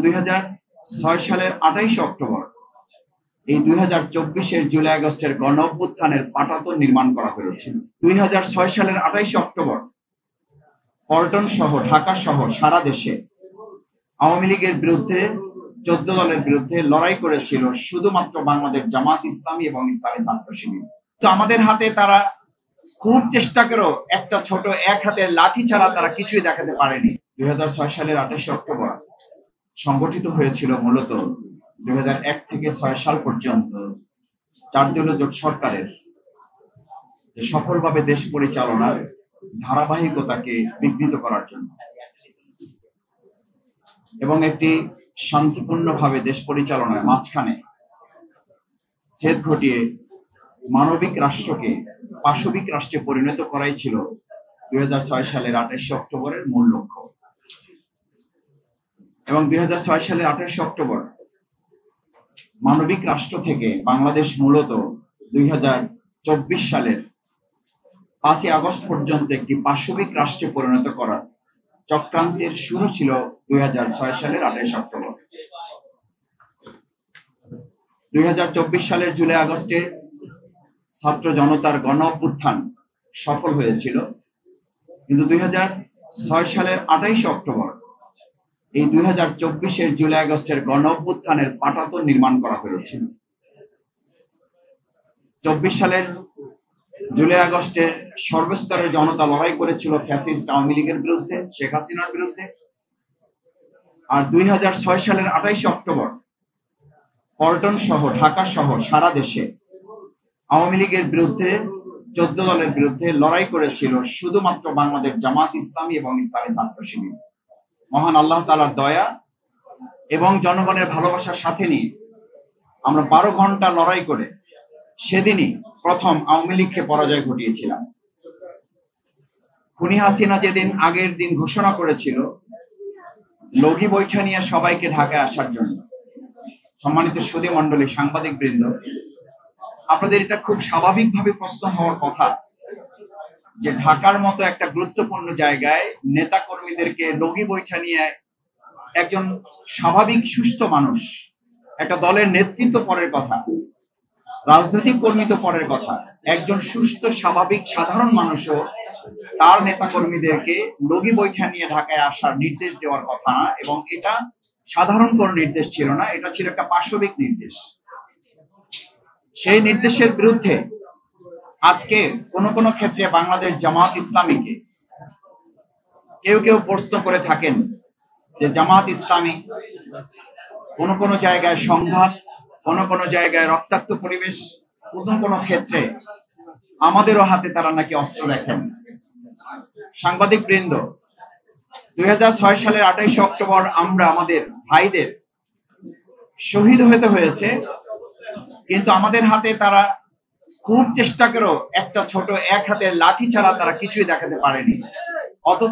2006 সালের 28 অক্টোবর এই 2024-এর জুলাই আগস্টের গণ অভ্যুত্থানের পাটাতন নির্মাণ করা হয়েছিল। 2006 সালের 28 অক্টোবর পল্টন সহ ঢাকা সহ সারা দেশে আওয়ামী লীগের বিরুদ্ধে 14 দলের বিরুদ্ধে লড়াই করেছিল শুধুমাত্র বাংলাদেশ জামাত ইসলামী এবং ইসলামী ছাত্র শিবির। তো আমাদের হাতে তারা খুব চেষ্টা করেও একটা ছোট এক হাতের লাঠি ছাড়া তারা কিছুই দেখাতে পারেনি। 2006 সালের 28 অক্টোবর সংগঠিত হয়েছিল মূলত 2001 থেকে 6 সাল পর্যন্ত 4 দলীয় জোট সরকারের সফলভাবে দেশ পরিচালনার ধারাবাহিকতাকে বিঘ্নিত করার জন্য এবং একটি শান্তিপূর্ণভাবে দেশ পরিচালনার মাঝখানে ছেদ ঘটিয়ে মানবিক রাষ্ট্রকে পাশবিক রাষ্ট্রে পরিণত করাই ছিল 2006 সালের 28 অক্টোবরের মূল লক্ষ্য। এবং 2006 সালের 28 অক্টোবর মানবিক রাষ্ট্র থেকে বাংলাদেশ মূলত 2024 সালের 5 আগস্ট পর্যন্ত একটি পাশবিক রাষ্ট্রে পরিণত করার চক্রান্তের শুরু ছিল 2006 সালের 28 অক্টোবর। 2024 সালের জুলাই আগস্টে ছাত্র জনতার গণ অভ্যুত্থান সফল হয়েছিল, কিন্তু 2006 সালের 28 অক্টোবর এই 2024-এর জুলাই আগস্টের গণ অভ্যুত্থানের পাটাতন নির্মাণ করা হয়েছিল। 24 সালের জুলাই আগস্টে সর্বস্তরের জনতা লড়াই করেছিল ফ্যাসিস্ট আওয়ামী লীগের বিরুদ্ধে, শেখ হাসিনার বিরুদ্ধে। আর 2006 সালের 28 অক্টোবর পল্টন সহ ঢাকা সহ সারা দেশে আওয়ামী লীগের বিরুদ্ধে 14 দলের বিরুদ্ধে লড়াই করেছিল শুধুমাত্র বাংলাদেশ জামাত ইসলামী এবং ইসলামী ছাত্র শিবির। মহান আল্লাহ তাআলার দয়া এবং জনগণের ভালোবাসার সাথে নিয়ে আমরা 12 ঘন্টা লড়াই করে সেদিনই প্রথম আওয়ামী লীগকে পরাজয় ঘটিয়েছিলাম। খুনি হাসিনা যেদিন আগের দিন ঘোষণা করেছিল লগি বৈঠা নিয়ে সবাইকে ঢাকায় আসার জন্য, সম্মানিত সুধী মণ্ডলী, সাংবাদিক বৃন্দ, আপনাদের এটা খুব স্বাভাবিকভাবে প্রশ্ন হওয়ার কথা যে ঢাকার মতো একটা গুরুত্বপূর্ণ জায়গায় নেতা কর্মীদেরকে লগি বৈঠা নিয়ে একজন স্বাভাবিক সুস্থ মানুষ, একটা দলের নেতৃত্ব পরের কথা, রাজনৈতিক কর্মী তো পরের কথা, একজন সুস্থ স্বাভাবিক সাধারণ মানুষও তার নেতা কর্মীদেরকে লগি বৈঠা নিয়ে ঢাকায় আসার নির্দেশ দেওয়ার কথা না। এবং এটা সাধারণ কোনো নির্দেশ ছিল না, এটা ছিল একটা পাশবিক নির্দেশ। সেই নির্দেশের বিরুদ্ধে আজকে কোন ক্ষেত্রে বাংলাদেশ জামাত ইসলামীকে কেউ কেউ প্রশ্ন করে থাকেন যে জামাত ইসলামী কোন জায়গায় সংঘাত, কোন জায়গায় রক্তাক্ত পরিবেশ, কোন ক্ষেত্রে আমাদেরও হাতে তারা নাকি অস্ত্র রাখেন। সাংবাদিক বৃন্দ, 2006 সালের 28 অক্টোবর আমরা আমাদের ভাইদের শহীদ হতে হয়েছে, কিন্তু আমাদের হাতে তারা খুব চেষ্টা করেও একটা ছোট এক হাতের লাঠি ছাড়া তারা কিছুই দেখাতে পারেনি। অথচ